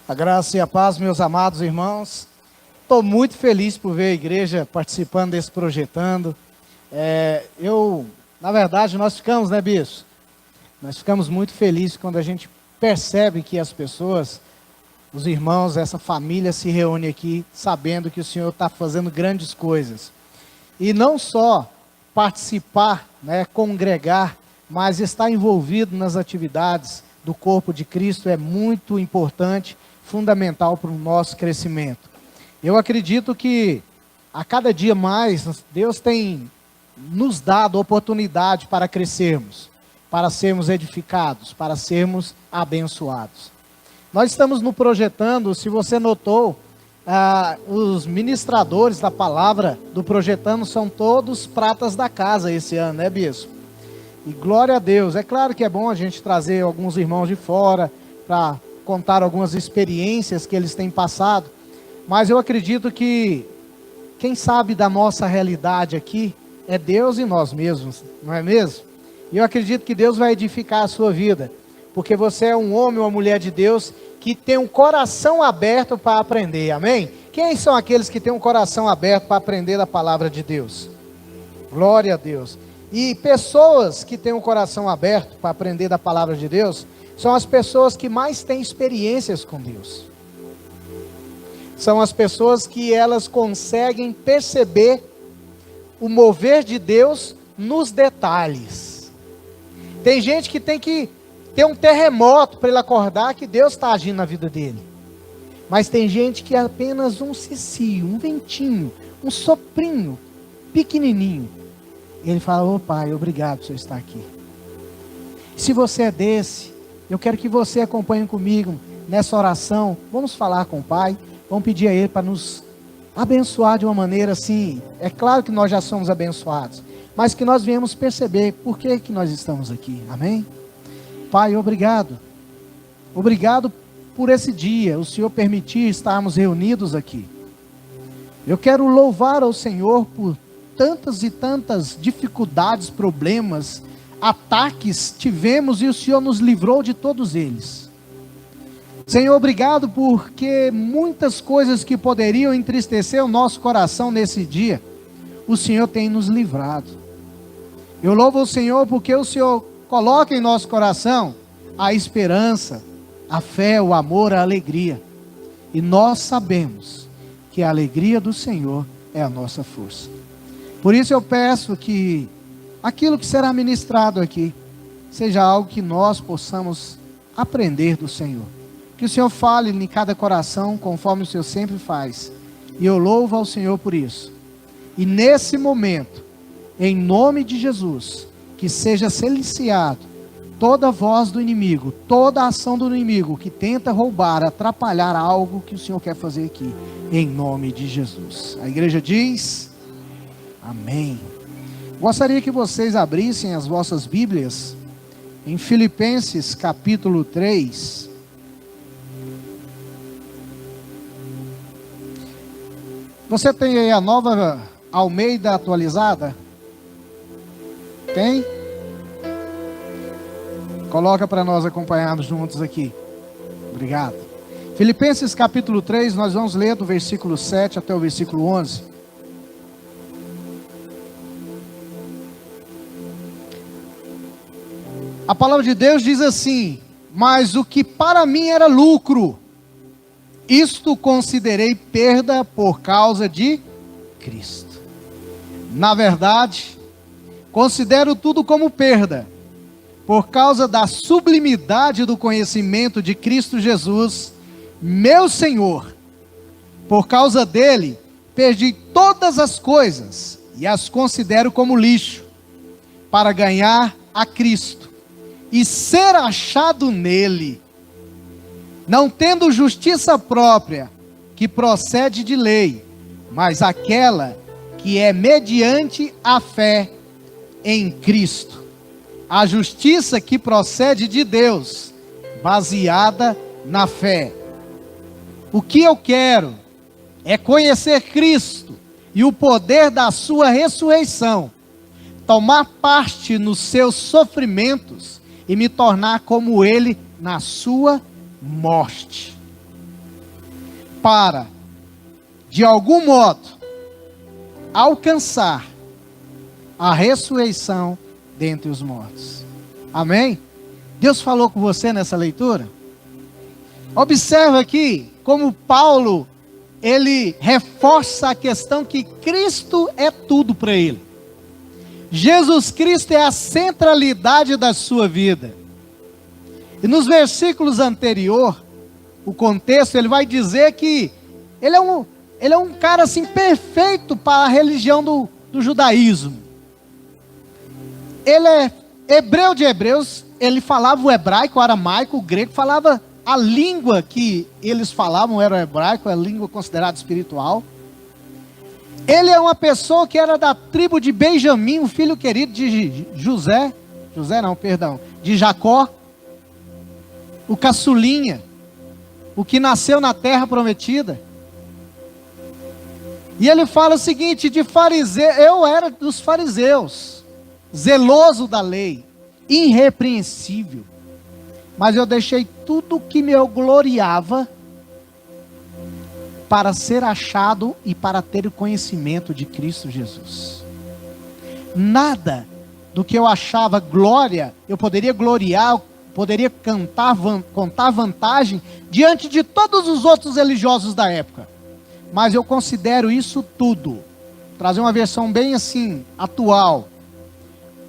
A graça e a paz, meus amados irmãos. Estou muito feliz por ver a igreja participando desse projetando. Na verdade, nós ficamos, né, Bispo? Nós ficamos muito felizes quando a gente percebe que as pessoas, os irmãos, essa família se reúne aqui, sabendo que o Senhor está fazendo grandes coisas. E não só participar, né, congregar, mas estar envolvido nas atividades do corpo de Cristo é muito importante, fundamental para o nosso crescimento. Eu acredito que a cada dia mais Deus tem nos dado oportunidade para crescermos, para sermos edificados, para sermos abençoados. Nós estamos no projetando, se você notou, os ministradores da palavra do projetando são todos pratas da casa esse ano, né, Bispo? E glória a Deus. É claro que é bom a gente trazer alguns irmãos de fora para contar algumas experiências que eles têm passado, mas eu acredito que quem sabe da nossa realidade aqui é Deus e nós mesmos, não é mesmo? E eu acredito que Deus vai edificar a sua vida, porque você é um homem ou uma mulher de Deus que tem um coração aberto para aprender, amém? Quem são aqueles que têm um coração aberto para aprender da palavra de Deus? Glória a Deus. E pessoas que têm um coração aberto para aprender da palavra de Deus, são as pessoas que mais têm experiências com Deus. São as pessoas que elas conseguem perceber o mover de Deus nos detalhes. Tem gente que tem que ter um terremoto para ele acordar que Deus está agindo na vida dele. Mas tem gente que é apenas um cicio, um ventinho, um soprinho pequenininho. E ele fala: ô Pai, obrigado por você estar aqui. Se você é desse, eu quero que você acompanhe comigo nessa oração. Vamos falar com o Pai, vamos pedir a Ele para nos abençoar de uma maneira assim. É claro que nós já somos abençoados, mas que nós viemos perceber por que nós estamos aqui, amém? Pai, obrigado. Obrigado por esse dia, o Senhor permitir estarmos reunidos aqui. Eu quero louvar ao Senhor por tantas e tantas dificuldades, problemas, ataques tivemos e o Senhor nos livrou de todos eles. Senhor, obrigado porque muitas coisas que poderiam entristecer o nosso coração nesse dia, o Senhor tem nos livrado. Eu louvo o Senhor porque o Senhor coloca em nosso coração a esperança, a fé, o amor, a alegria. E nós sabemos que a alegria do Senhor é a nossa força. Por isso eu peço que aquilo que será ministrado aqui seja algo que nós possamos aprender do Senhor. Que o Senhor fale em cada coração conforme o Senhor sempre faz. E eu louvo ao Senhor por isso. E nesse momento, em nome de Jesus, que seja silenciado toda voz do inimigo, toda ação do inimigo que tenta roubar, atrapalhar algo que o Senhor quer fazer aqui. Em nome de Jesus. A igreja diz: amém. Gostaria que vocês abrissem as vossas Bíblias em Filipenses capítulo 3. Você tem aí a nova Almeida atualizada? Tem? Coloca para nós acompanharmos juntos aqui. Obrigado. Filipenses capítulo 3, nós vamos ler do versículo 7 até o versículo 11. A palavra de Deus diz assim: mas o que para mim era lucro, isto considerei perda por causa de Cristo. Na verdade, considero tudo como perda, por causa da sublimidade do conhecimento de Cristo Jesus, meu Senhor. Por causa dele, perdi todas as coisas e as considero como lixo, para ganhar a Cristo e ser achado nele, não tendo justiça própria, que procede de lei, mas aquela que é mediante a fé em Cristo. A justiça que procede de Deus, baseada na fé. O que eu quero é conhecer Cristo e o poder da sua ressurreição, tomar parte nos seus sofrimentos e me tornar como Ele na sua morte. para, de algum modo, alcançar a ressurreição dentre os mortos. Amém? Deus falou com você nessa leitura? Observa aqui como Paulo, ele reforça a questão que Cristo é tudo para ele. Jesus Cristo é a centralidade da sua vida. E nos versículos anteriores, o contexto, ele vai dizer que ele é um cara assim perfeito para a religião do judaísmo. Ele é hebreu de hebreus, ele falava o hebraico, o aramaico, o grego, falava a língua que eles falavam, era o hebraico, a língua considerada espiritual. Ele é uma pessoa que era da tribo de Benjamim, o filho querido de de Jacó, o caçulinha, o que nasceu na terra prometida. E ele fala o seguinte, de fariseu, eu era dos fariseus, zeloso da lei, irrepreensível, mas eu deixei tudo que me gloriava para ser achado e para ter o conhecimento de Cristo Jesus. Nada do que eu achava glória, eu poderia gloriar, poderia contar vantagem diante de todos os outros religiosos da época. Mas eu considero isso tudo, trazer uma versão bem assim, atual,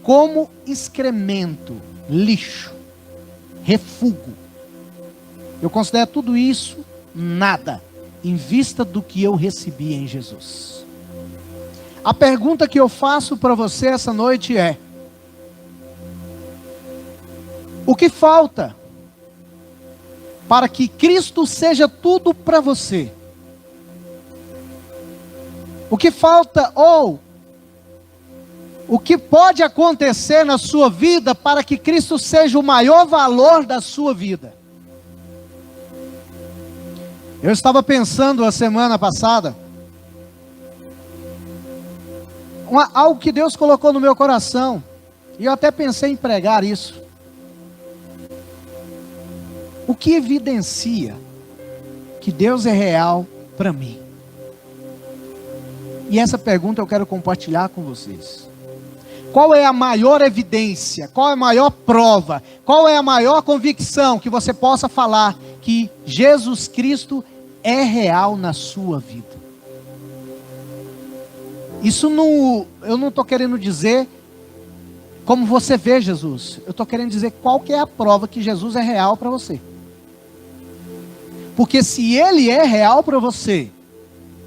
como excremento, lixo, refúgio. Eu considero tudo isso nada, em vista do que eu recebi em Jesus. A pergunta que eu faço para você essa noite é: o que falta para que Cristo seja tudo para você? O que falta, ou o que pode acontecer na sua vida para que Cristo seja o maior valor da sua vida? Eu estava pensando a semana passada, algo que Deus colocou no meu coração, e eu até pensei em pregar isso. O que evidencia que Deus é real para mim? E essa pergunta eu quero compartilhar com vocês. Qual é a maior evidência? Qual é a maior prova? Qual é a maior convicção que você possa falar que Jesus Cristo é real na sua vida? Isso não, eu não estou querendo dizer como você vê Jesus. Eu estou querendo dizer qual que é a prova que Jesus é real para você. Porque se Ele é real para você,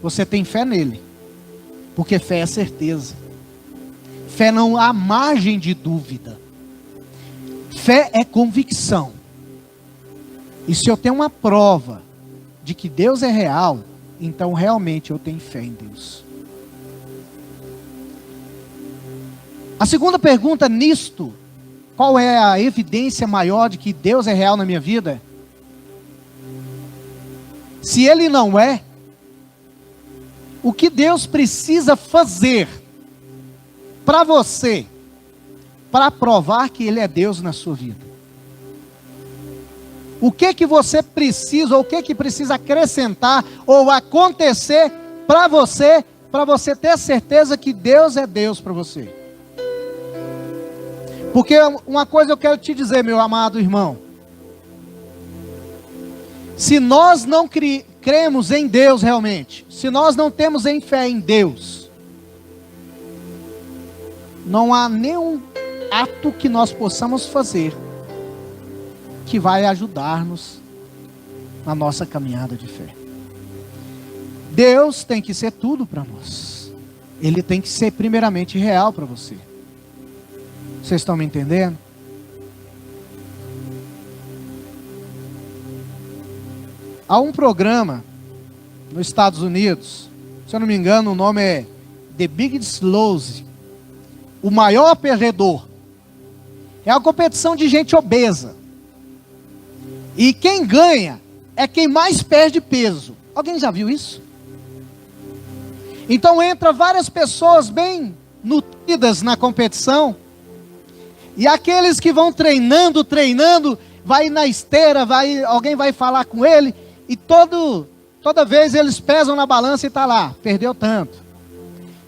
você tem fé nele. Porque fé é certeza. Fé não há margem de dúvida. Fé é convicção. E se eu tenho uma prova de que Deus é real, então realmente eu tenho fé em Deus. A segunda pergunta nisto, qual é a evidência maior de que Deus é real na minha vida? Se Ele não é, o que Deus precisa fazer para você, para provar que Ele é Deus na sua vida? O que você precisa, ou o que precisa acrescentar, ou acontecer para você ter certeza que Deus é Deus para você? Porque uma coisa eu quero te dizer, meu amado irmão, se nós não cremos em Deus realmente, se nós não temos fé em Deus, não há nenhum ato que nós possamos fazer que vai ajudar-nos na nossa caminhada de fé. Deus tem que ser tudo para nós. Ele tem que ser primeiramente real para você. Vocês estão me entendendo? Há um programa nos Estados Unidos, se eu não me engano, o nome é The Biggest Loser, o maior perdedor. É uma competição de gente obesa. E quem ganha é quem mais perde peso. Alguém já viu isso? Então entra várias pessoas bem nutridas na competição, e aqueles que vão treinando, vai na esteira, alguém vai falar com ele, e Toda vez eles pesam na balança e está lá, perdeu tanto.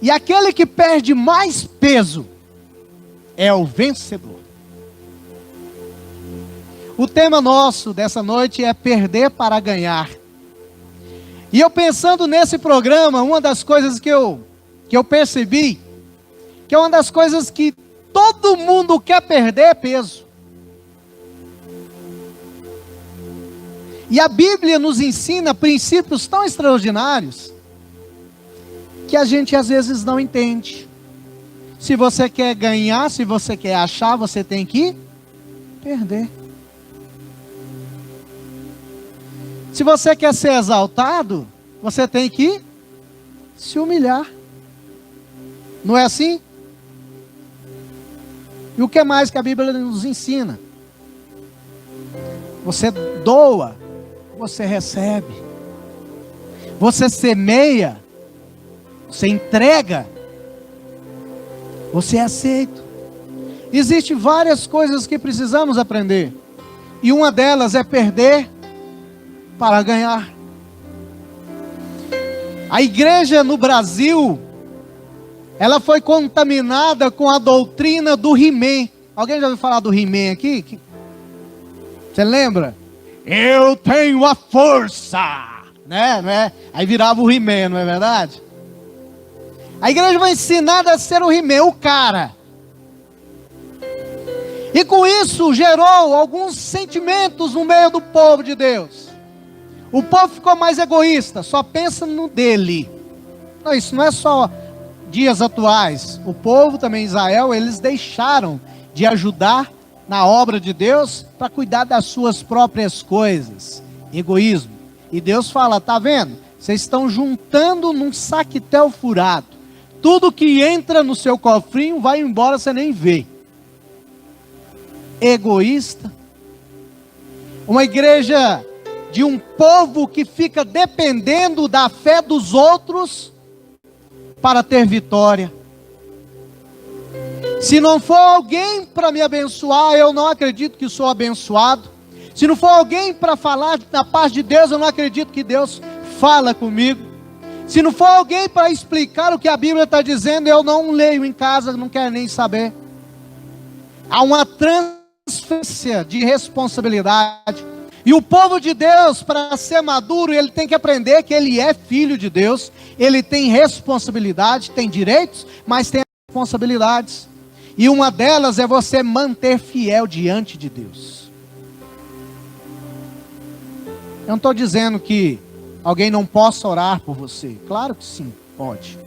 E aquele que perde mais peso é o vencedor. O tema nosso dessa noite é perder para ganhar. E eu pensando nesse programa, uma das coisas que eu percebi, que é uma das coisas que todo mundo quer perder é peso. E a Bíblia nos ensina princípios tão extraordinários, que a gente às vezes não entende. Se você quer ganhar, se você quer achar, você tem que perder. Se você quer ser exaltado, você tem que se humilhar. Não é assim? E o que mais que a Bíblia nos ensina? Você doa, você recebe. Você semeia, você entrega, você é aceito. Existem várias coisas que precisamos aprender. E uma delas é perder para ganhar. A igreja no Brasil, ela foi contaminada com a doutrina do He-Man. Alguém já ouviu falar do He-Man aqui? Você lembra? Eu tenho a força, né? Não é? Aí virava o He-Man, não é verdade? A igreja foi ensinada a ser o He-Man, o cara. E com isso gerou alguns sentimentos no meio do povo de Deus. O povo ficou mais egoísta, só pensa no dele. Não, isso não é só dias atuais. O povo também, Israel, eles deixaram de ajudar na obra de Deus para cuidar das suas próprias coisas. Egoísmo. E Deus fala, tá vendo? Vocês estão juntando num saquetel furado. Tudo que entra no seu cofrinho vai embora, você nem vê. Egoísta. Uma igreja de um povo que fica dependendo da fé dos outros para ter vitória. Se não for alguém para me abençoar, eu não acredito que sou abençoado. Se não for alguém para falar da paz de Deus, eu não acredito que Deus fala comigo. Se não for alguém para explicar o que a Bíblia está dizendo, eu não leio em casa, não quero nem saber. Há uma transferência de responsabilidade. E o povo de Deus, para ser maduro, ele tem que aprender que ele é filho de Deus. Ele tem responsabilidade, tem direitos, mas tem responsabilidades. E uma delas é você manter fiel diante de Deus. Eu não estou dizendo que alguém não possa orar por você. Claro que sim, pode.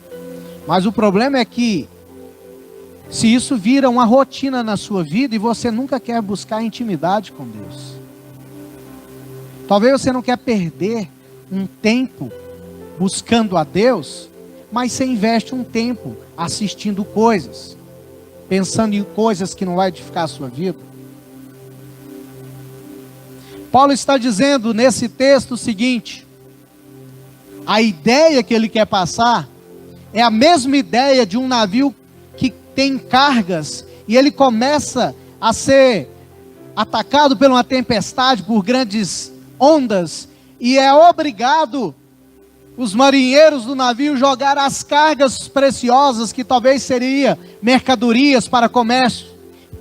Mas o problema é que, se isso vira uma rotina na sua vida e você nunca quer buscar intimidade com Deus. Talvez você não quer perder um tempo buscando a Deus, mas você investe um tempo assistindo coisas, pensando em coisas que não vai edificar a sua vida. Paulo está dizendo nesse texto o seguinte: a ideia que ele quer passar é a mesma ideia de um navio que tem cargas e ele começa a ser atacado por uma tempestade, por grandes ondas, e é obrigado os marinheiros do navio jogar as cargas preciosas, que talvez seria mercadorias para comércio,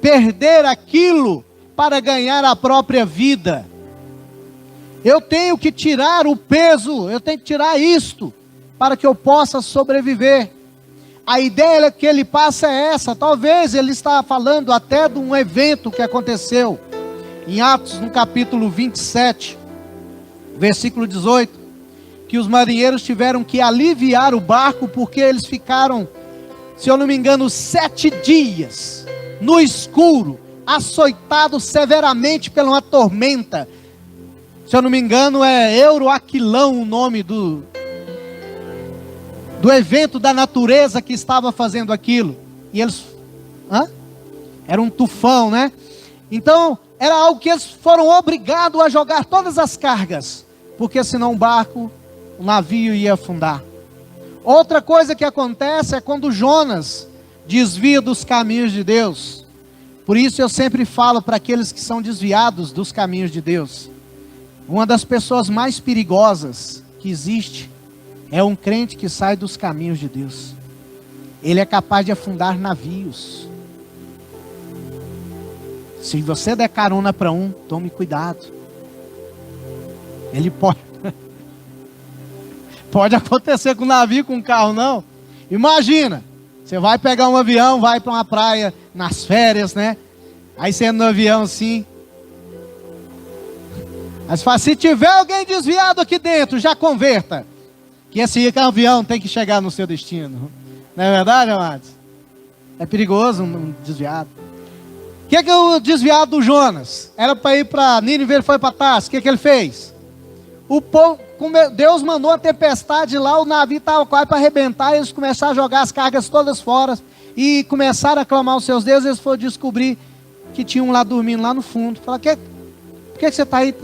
perder aquilo para ganhar a própria vida. Eu tenho que tirar o peso, eu tenho que tirar isto, para que eu possa sobreviver. A ideia que ele passa é essa. Talvez ele está falando até de um evento que aconteceu em Atos, no capítulo 27, versículo 18, que os marinheiros tiveram que aliviar o barco, porque eles ficaram, se eu não me engano, 7 dias no escuro, açoitados severamente pela uma tormenta. Se eu não me engano, é Euroaquilão o nome do evento da natureza que estava fazendo aquilo. E eles, era um tufão, né? Então, era algo que eles foram obrigados a jogar todas as cargas, porque senão o navio ia afundar. Outra coisa que acontece é quando Jonas desvia dos caminhos de Deus. Por isso eu sempre falo para aqueles que são desviados dos caminhos de Deus: uma das pessoas mais perigosas que existe é um crente que sai dos caminhos de Deus. Ele é capaz de afundar navios. Se você der carona para um, tome cuidado. Ele pode. Pode acontecer com o navio, com o carro, não. Imagina, você vai pegar um avião, vai para uma praia nas férias, né? Aí você anda no avião assim. Aí você fala, se tiver alguém desviado aqui dentro, já converta. Que esse avião tem que chegar no seu destino. Não é verdade, amados? É perigoso um desviado. O que é o desviado do Jonas? Era para ir para Nínive, ele foi para Tarso. O que ele fez? O povo, Deus mandou a tempestade lá, o navio estava quase para arrebentar, eles começaram a jogar as cargas todas fora e começaram a clamar os seus deuses. Eles foram descobrir que tinha um lá dormindo lá no fundo. Falaram, por que você está aí?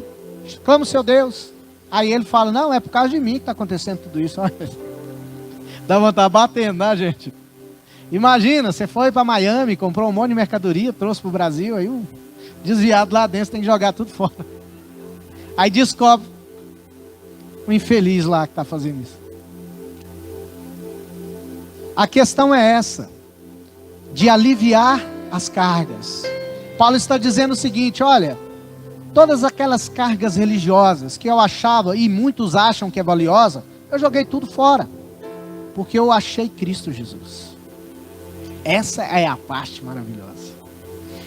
Clama o seu Deus. Aí ele fala, não, é por causa de mim que está acontecendo tudo isso. Dá vontade de bater, né, gente? Imagina, você foi para Miami, comprou um monte de mercadoria, trouxe para o Brasil, aí o desviado lá dentro tem que jogar tudo fora. Aí descobre o infeliz lá que está fazendo isso. A questão é essa, de aliviar as cargas. Paulo está dizendo o seguinte, olha, todas aquelas cargas religiosas que eu achava, e muitos acham que é valiosa, eu joguei tudo fora, porque eu achei Cristo Jesus. Essa é a parte maravilhosa.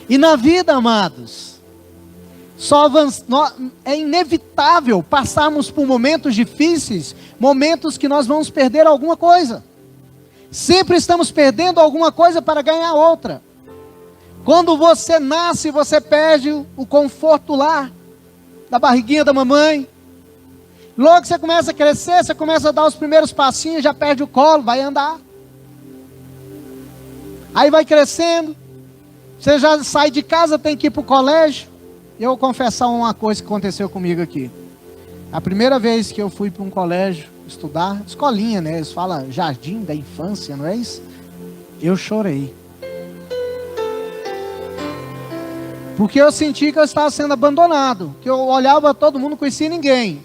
E na vida, amados, é inevitável passarmos por momentos difíceis, momentos que nós vamos perder alguma coisa. Sempre estamos perdendo alguma coisa para ganhar outra. Quando você nasce, você perde o conforto lá, da barriguinha da mamãe. Logo que você começa a crescer, você começa a dar os primeiros passinhos, já perde o colo, vai andar. Aí vai crescendo, você já sai de casa, tem que ir para o colégio. Eu vou confessar uma coisa que aconteceu comigo aqui. A primeira vez que eu fui para um colégio estudar, escolinha, né? Eles falam jardim da infância, não é isso? Eu chorei. Porque eu senti que eu estava sendo abandonado. Que eu olhava todo mundo, não conhecia ninguém.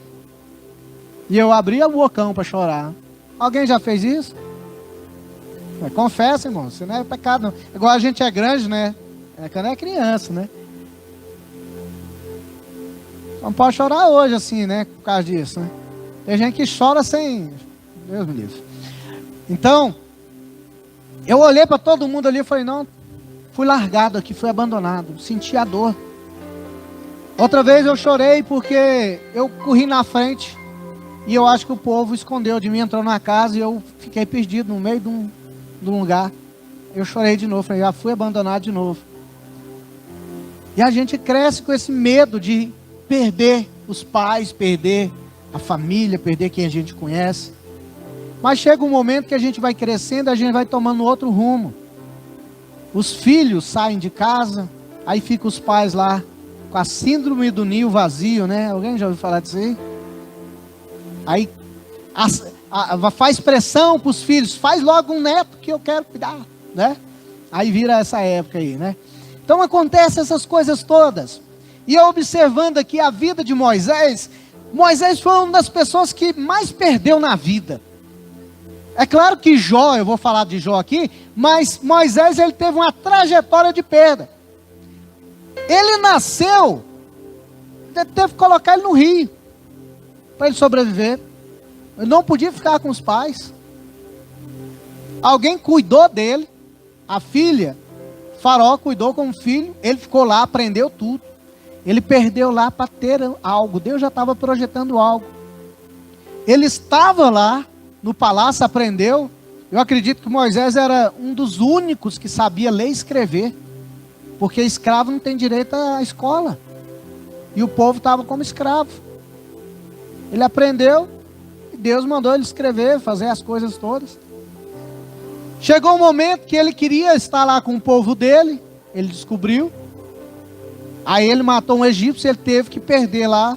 E eu abria o bocão para chorar. Alguém já fez isso? Confessa, irmão, isso não é pecado não. Igual a gente é grande, né? Quando é criança, né? Não pode chorar hoje assim, né? Por causa disso, né? Tem gente que chora sem... Deus me livre. Então, eu olhei para todo mundo ali e falei, não, fui largado aqui, fui abandonado, senti a dor. Outra vez eu chorei porque eu corri na frente e eu acho que o povo escondeu de mim, entrou na casa e eu fiquei perdido no meio de um lugar. Eu chorei de novo, falei, já fui abandonado de novo. E a gente cresce com esse medo de perder os pais, perder a família, perder quem a gente conhece. Mas chega um momento que a gente vai crescendo, a gente vai tomando outro rumo. Os filhos saem de casa, aí ficam os pais lá com a síndrome do ninho vazio, né? Alguém já ouviu falar disso aí? Aí faz pressão para os filhos, faz logo um neto que eu quero cuidar, né? Aí vira essa época aí, né? Então acontecem essas coisas todas. E eu observando aqui a vida de Moisés, Moisés foi uma das pessoas que mais perdeu na vida. É claro que Jó, eu vou falar de Jó aqui, mas Moisés ele teve uma trajetória de perda. Ele nasceu, teve que colocar ele no rio, para ele sobreviver. Ele não podia ficar com os pais. Alguém cuidou dele, a filha, Faraó cuidou como filho, ele ficou lá, aprendeu tudo. Ele perdeu lá para ter algo, Deus já estava projetando algo. Ele estava lá no palácio, aprendeu. Eu acredito que Moisés era um dos únicos que sabia ler e escrever, porque escravo não tem direito à escola, e o povo estava como escravo. Ele aprendeu, e Deus mandou ele escrever, fazer as coisas todas. Chegou um momento que ele queria estar lá com o povo dele, ele descobriu. Aí ele matou um egípcio, ele teve que perder lá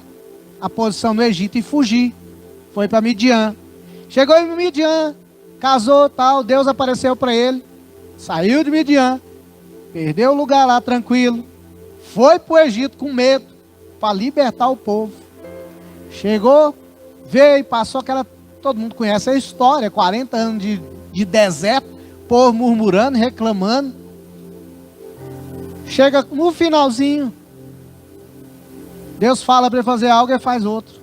a posição no Egito e fugir. Foi para Midian. Chegou em Midian, casou, tal, Deus apareceu para ele, saiu de Midian, perdeu o lugar lá tranquilo, foi para o Egito com medo, para libertar o povo. Chegou, veio, passou aquela... Todo mundo conhece a história, 40 anos de deserto, povo murmurando, reclamando. Chega no finalzinho, Deus fala para ele fazer algo e ele faz outro.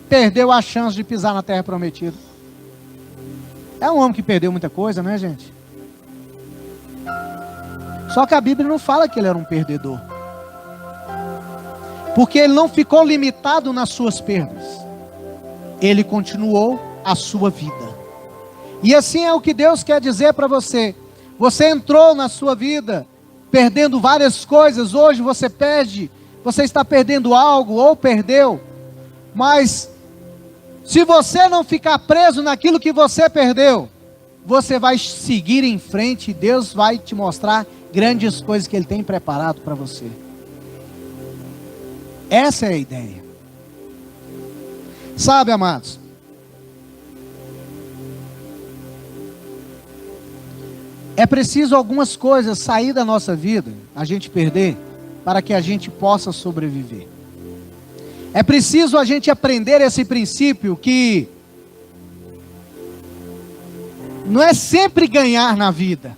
Perdeu a chance de pisar na terra prometida. É um homem que perdeu muita coisa, né, gente? Só que a Bíblia não fala que ele era um perdedor. Porque ele não ficou limitado nas suas perdas. Ele continuou a sua vida. E assim é o que Deus quer dizer para você. Você entrou na sua vida perdendo várias coisas. Hoje você perde, você está perdendo algo ou perdeu. Mas se você não ficar preso naquilo que você perdeu, você vai seguir em frente e Deus vai te mostrar grandes coisas que Ele tem preparado para você. Essa é a ideia. Sabe, amados, é preciso algumas coisas sair da nossa vida, a gente perder, para que a gente possa sobreviver. É preciso a gente aprender esse princípio que não é sempre ganhar na vida.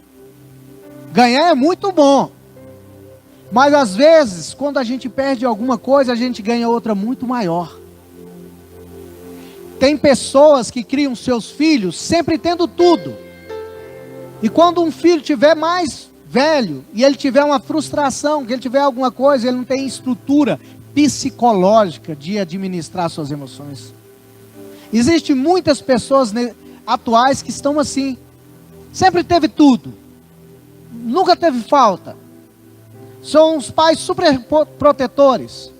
Ganhar é muito bom. Mas às vezes, quando a gente perde alguma coisa, a gente ganha outra muito maior. Tem pessoas que criam seus filhos sempre tendo tudo. E quando um filho tiver mais velho, e ele tiver uma frustração, que ele tiver alguma coisa, ele não tem estrutura psicológica de administrar suas emoções. Existem muitas pessoas atuais que estão assim. Sempre teve tudo. Nunca teve falta. São os pais super protetores.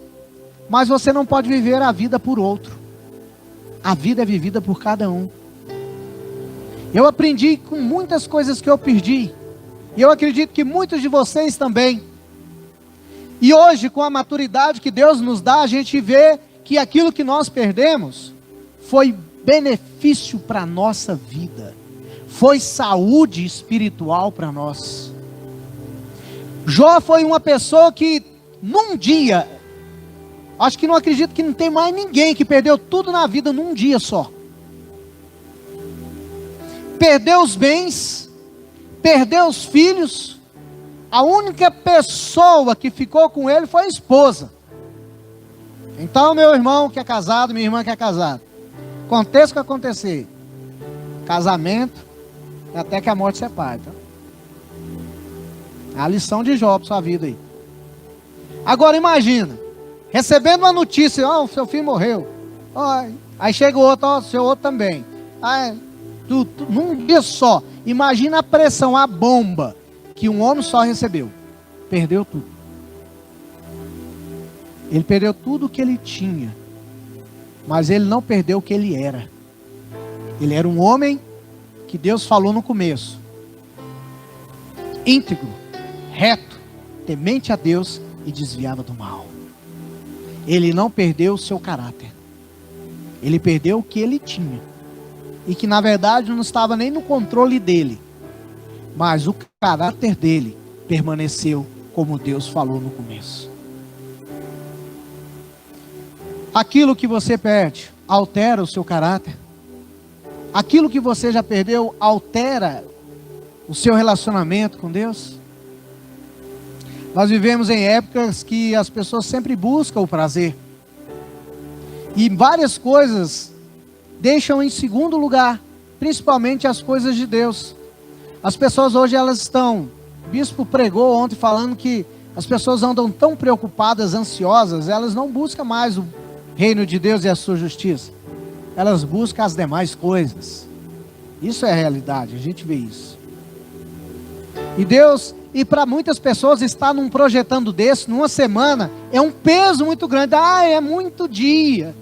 Mas você não pode viver a vida por outro. A vida é vivida por cada um. Eu aprendi com muitas coisas que eu perdi. E eu acredito que muitos de vocês também. E hoje, com a maturidade que Deus nos dá, a gente vê que aquilo que nós perdemos foi benefício para a nossa vida. Foi saúde espiritual para nós. Jó foi uma pessoa que, num dia, acho que não acredito que não tem mais ninguém que perdeu tudo na vida num dia só. Perdeu os bens, perdeu os filhos. A única pessoa que ficou com ele foi a esposa. Então, meu irmão que é casado, minha irmã que é casada, aconteça o que acontecer, casamento, até que a morte separe. Tá? É a lição de Jó para sua vida aí. Agora imagina, recebendo uma notícia, ó, o seu filho morreu. Ó, aí chega o outro, ó, o seu outro também. Aí, num dia só, imagina a pressão, a bomba que um homem só recebeu. Perdeu tudo. Ele perdeu tudo o que ele tinha. Mas ele não perdeu o que ele era. Ele era um homem que Deus falou no começo. Íntegro, reto, temente a Deus e desviava do mal. Ele não perdeu o seu caráter. Ele perdeu o que ele tinha. E que na verdade não estava nem no controle dele. Mas o caráter dele permaneceu como Deus falou no começo. Aquilo que você perde altera o seu caráter. Aquilo que você já perdeu altera o seu relacionamento com Deus. Nós vivemos em épocas que as pessoas sempre buscam o prazer. E várias coisas deixam em segundo lugar, principalmente as coisas de Deus. As pessoas hoje elas estão, o bispo pregou ontem falando que as pessoas andam tão preocupadas, ansiosas, elas não buscam mais o reino de Deus e a sua justiça. Elas buscam as demais coisas. Isso é a realidade, a gente vê isso. E Deus, e para muitas pessoas estar num projetando desse, numa semana, é um peso muito grande. Ah, é muito dia.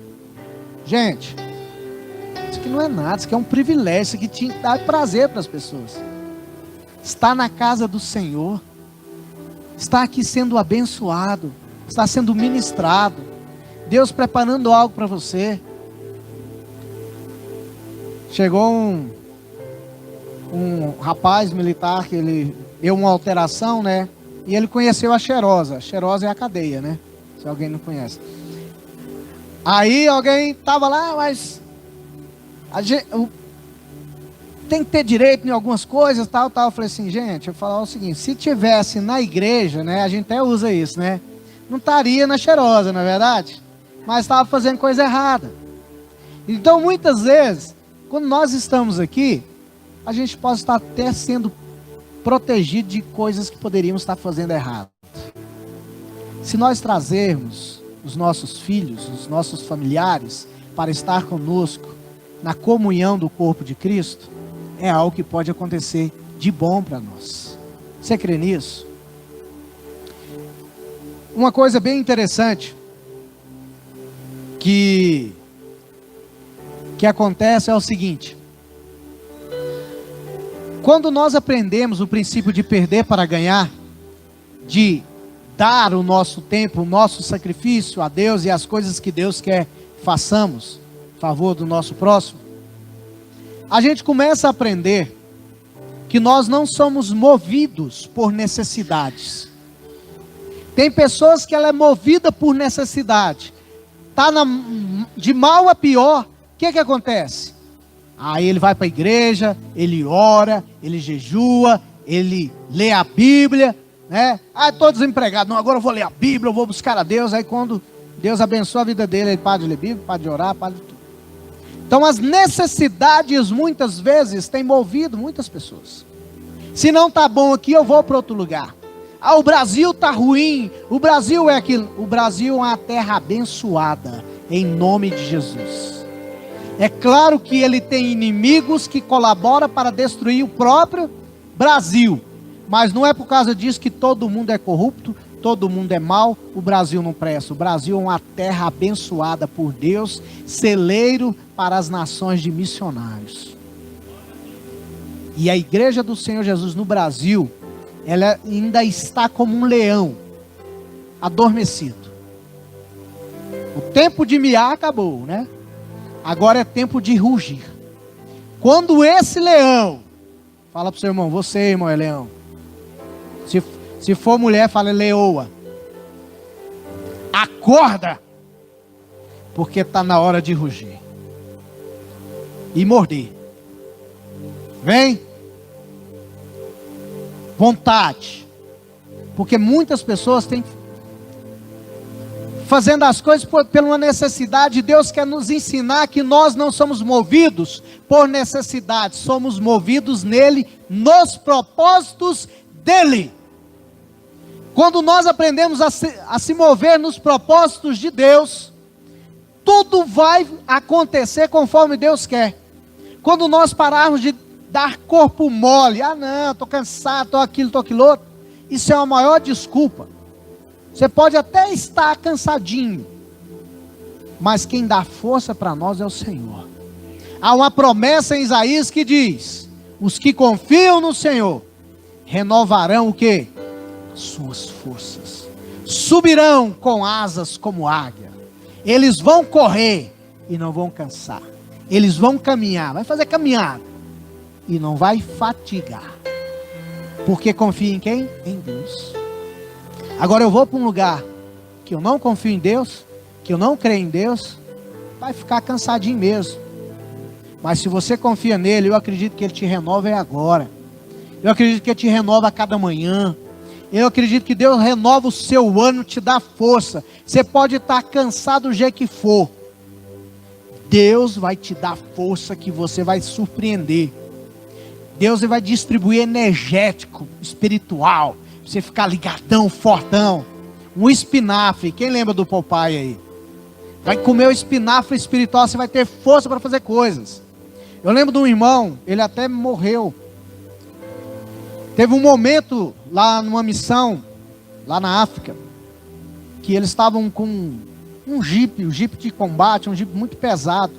Gente, isso aqui não é nada, isso aqui é um privilégio, isso aqui tinha que dar prazer para as pessoas. Está na casa do Senhor, está aqui sendo abençoado, está sendo ministrado, Deus preparando algo para você. Chegou um rapaz militar que ele deu uma alteração, né? E ele conheceu a Cheirosa. A Cheirosa é a cadeia, né? Se alguém não conhece. Aí alguém estava lá, mas tem que ter direito em algumas coisas, tal. Eu falei assim, gente, eu falar o seguinte, se tivesse na igreja, né, a gente até usa isso, né, não estaria na cheirosa, não é verdade? Mas estava fazendo coisa errada. Então, muitas vezes, quando nós estamos aqui, a gente pode estar até sendo protegido de coisas que poderíamos estar fazendo errado. Se nós trazermos os nossos filhos, os nossos familiares, para estar conosco na comunhão do corpo de Cristo, é algo que pode acontecer de bom para nós. Você crê nisso? Uma coisa bem interessante que acontece é o seguinte: quando nós aprendemos o princípio de perder para ganhar, de dar o nosso tempo, o nosso sacrifício a Deus e as coisas que Deus quer que façamos em favor do nosso próximo, a gente começa a aprender que nós não somos movidos por necessidades. Tem pessoas que ela é movida por necessidade, está de mal a pior. O que acontece? Aí ele vai para a igreja, ele ora, ele jejua, ele lê a Bíblia, né? Estou desempregado, não, agora eu vou ler a Bíblia, eu vou buscar a Deus. Aí quando Deus abençoa a vida dele, ele para de ler Bíblia, para de orar, para de tudo. Então as necessidades muitas vezes têm movido muitas pessoas. Se não está bom aqui, eu vou para outro lugar. O Brasil está ruim, o Brasil é aquilo. O Brasil é uma terra abençoada, em nome de Jesus. É claro que ele tem inimigos que colaboram para destruir o próprio Brasil. Mas não é por causa disso que todo mundo é corrupto, todo mundo é mau, o Brasil não presta. O Brasil é uma terra abençoada por Deus, celeiro para as nações de missionários. E a igreja do Senhor Jesus no Brasil, ela ainda está como um leão, adormecido. O tempo de miar acabou, né? Agora é tempo de rugir. Quando esse leão, fala para o seu irmão, você irmão é leão. Se for mulher, fala leoa. Acorda, porque está na hora de rugir e morder. Vem, vontade, porque muitas pessoas têm fazendo as coisas por uma necessidade. Deus quer nos ensinar que nós não somos movidos por necessidade, somos movidos nele, nos propósitos dele. Quando nós aprendemos a se mover nos propósitos de Deus, tudo vai acontecer conforme Deus quer. Quando nós pararmos de dar corpo mole, não, estou cansado, estou aquilo outro, isso é a maior desculpa. Você pode até estar cansadinho, mas quem dá força para nós é o Senhor. Há uma promessa em Isaías que diz: os que confiam no Senhor renovarão o quê? Suas forças, subirão com asas como águia. Eles vão correr e não vão cansar. Eles vão caminhar, vai fazer caminhada e não vai fatigar. Porque confia em quem? Em Deus. Agora eu vou para um lugar que eu não confio em Deus, que eu não creio em Deus, vai ficar cansadinho mesmo. Mas se você confia nele, eu acredito que ele te renova agora. Eu acredito que ele te renova a cada manhã. Eu acredito que Deus renova o seu ano, te dá força. Você pode estar cansado do jeito que for, Deus vai te dar força que você vai surpreender. Deus vai distribuir energético, espiritual, pra você ficar ligadão, fortão. Um espinafre, quem lembra do Popeye aí? Vai comer o espinafre espiritual, você vai ter força para fazer coisas. Eu lembro de um irmão, ele até morreu. Teve um momento lá numa missão, lá na África, que eles estavam com um jipe de combate, um jipe muito pesado.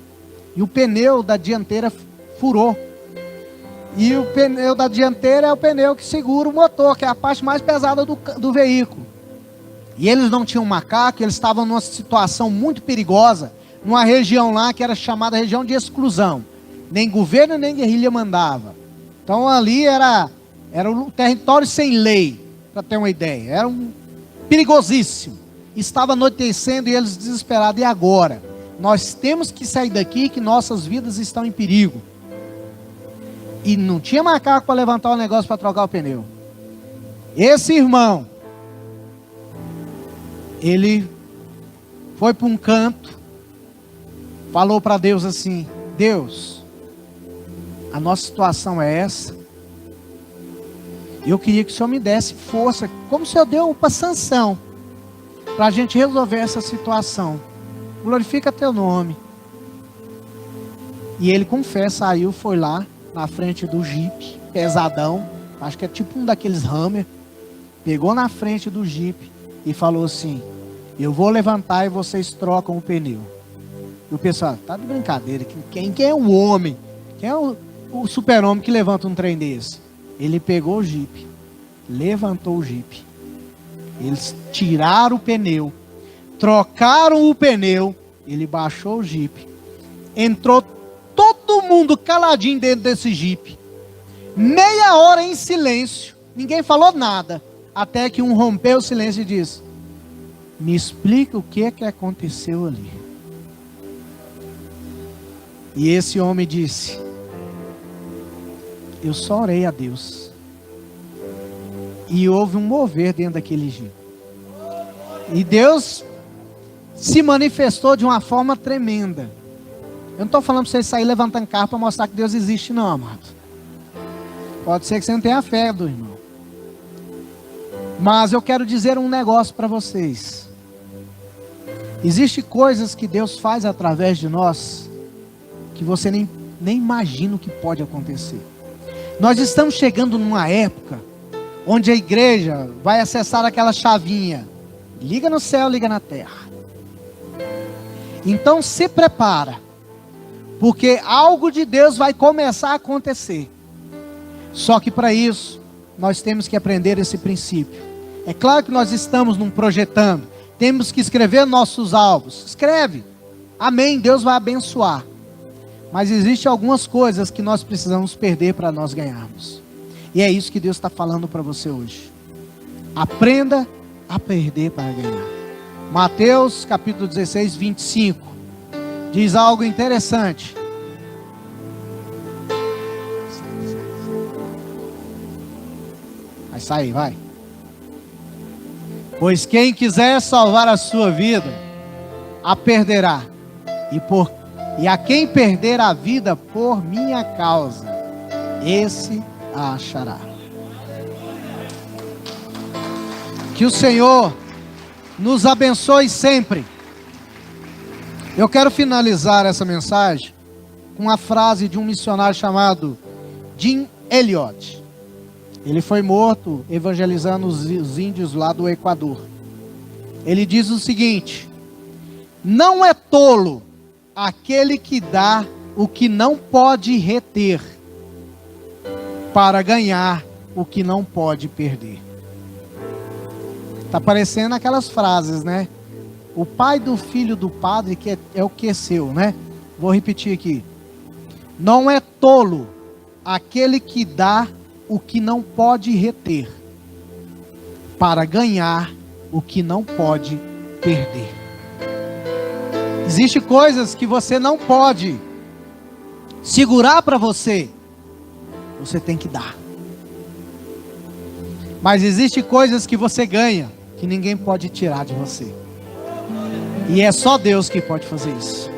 E o pneu da dianteira furou. E o pneu da dianteira é o pneu que segura o motor, que é a parte mais pesada do veículo. E eles não tinham macaco, eles estavam numa situação muito perigosa, numa região lá que era chamada região de exclusão. Nem governo, nem guerrilha mandava. Então ali era um território sem lei, para ter uma ideia. Era perigosíssimo. Estava anoitecendo e eles desesperados. E agora? nós temos que sair daqui, que nossas vidas estão em perigo. E não tinha macaco para levantar o negócio para trocar o pneu. Esse irmão, ele foi para um canto, falou para Deus assim: Deus, a nossa situação é essa. Eu queria que o Senhor me desse força, como o Senhor deu para Sansão, para a gente resolver essa situação. Glorifica teu nome. E ele confessa, saiu, foi lá na frente do Jeep, pesadão, acho que é tipo um daqueles Hammer, pegou na frente do Jeep e falou assim: eu vou levantar e vocês trocam o pneu. E o pessoal, tá de brincadeira, quem é o homem? Quem é o super-homem que levanta um trem desse? Ele pegou o Jeep, levantou o Jeep, eles tiraram o pneu, trocaram o pneu, ele baixou o Jeep, entrou todo mundo caladinho dentro desse Jeep, meia hora em silêncio, ninguém falou nada, até que um rompeu o silêncio e disse: me explica o que é que aconteceu ali. E esse homem disse: eu só orei a Deus, e houve um mover dentro daquele Jeep, e Deus se manifestou de uma forma tremenda. Eu não estou falando para você sair levantando carro para mostrar que Deus existe, não, amado. Pode ser que você não tenha fé do irmão, mas eu quero dizer um negócio para vocês. Existem coisas que Deus faz através de nós que você nem imagina o que pode acontecer. Nós estamos chegando numa época onde a igreja vai acessar aquela chavinha: liga no céu, liga na terra. Então se prepara, porque algo de Deus vai começar a acontecer. Só que para isso nós temos que aprender esse princípio. É claro que nós estamos projetando, temos que escrever nossos alvos. Escreve, amém, Deus vai abençoar. Mas existem algumas coisas que nós precisamos perder para nós ganharmos. E é isso que Deus está falando para você hoje. Aprenda a perder para ganhar. Mateus capítulo 16, 25. Diz algo interessante. Vai sair, vai. Pois quem quiser salvar a sua vida, a perderá. E a quem perder a vida por minha causa, esse a achará. Que o Senhor nos abençoe sempre. Eu quero finalizar essa mensagem com uma frase de um missionário chamado Jim Elliot. Ele foi morto evangelizando os índios lá do Equador. Ele diz o seguinte: não é tolo aquele que dá o que não pode reter, para ganhar o que não pode perder. Está parecendo aquelas frases, né? O pai do filho do padre que é o que é seu, né? Vou repetir aqui. Não é tolo aquele que dá o que não pode reter, para ganhar o que não pode perder. Existem coisas que você não pode segurar para você, você tem que dar. Mas existem coisas que você ganha, que ninguém pode tirar de você. E é só Deus que pode fazer isso.